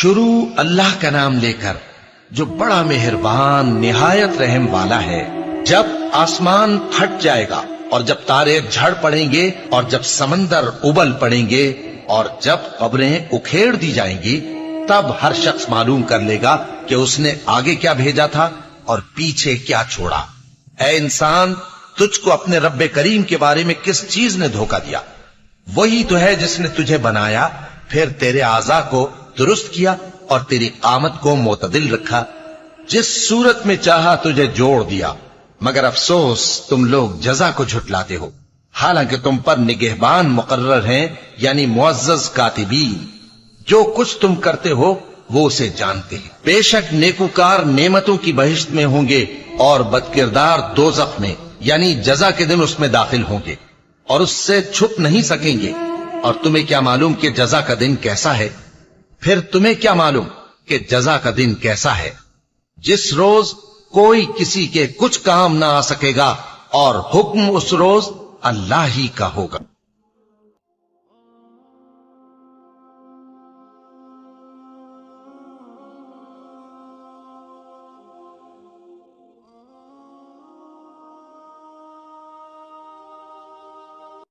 شروع اللہ کا نام لے کر جو بڑا مہربان نہایت رحم والا ہے۔ جب آسمان پھٹ جائے گا اور جب تارے جھڑ پڑیں گے اور جب سمندر ابل پڑیں گے اور جب قبریں اکھیڑ دی جائیں گی، تب ہر شخص معلوم کر لے گا کہ اس نے آگے کیا بھیجا تھا اور پیچھے کیا چھوڑا۔ اے انسان، تجھ کو اپنے رب کریم کے بارے میں کس چیز نے دھوکہ دیا؟ وہی تو ہے جس نے تجھے بنایا، پھر تیرے اعضاء کو درست کیا اور تیری قامت کو معتدل رکھا، جس صورت میں چاہا تجھے جوڑ دیا، مگر افسوس تم لوگ جزا کو جھٹلاتے ہو، حالانکہ تم پر نگہبان مقرر ہیں، یعنی معزز کاتبین۔ جو کچھ تم کرتے ہو وہ اسے جانتے ہیں۔ بے شک نیکوکار نعمتوں کی بہشت میں ہوں گے اور بدکردار دوزخ میں، یعنی جزا کے دن اس میں داخل ہوں گے اور اس سے چھپ نہیں سکیں گے۔ اور تمہیں کیا معلوم کہ جزا کا دن کیسا ہے؟ پھر تمہیں کیا معلوم کہ جزا کا دن کیسا ہے؟ جس روز کوئی کسی کے کچھ کام نہ آ سکے گا اور حکم اس روز اللہ ہی کا ہوگا۔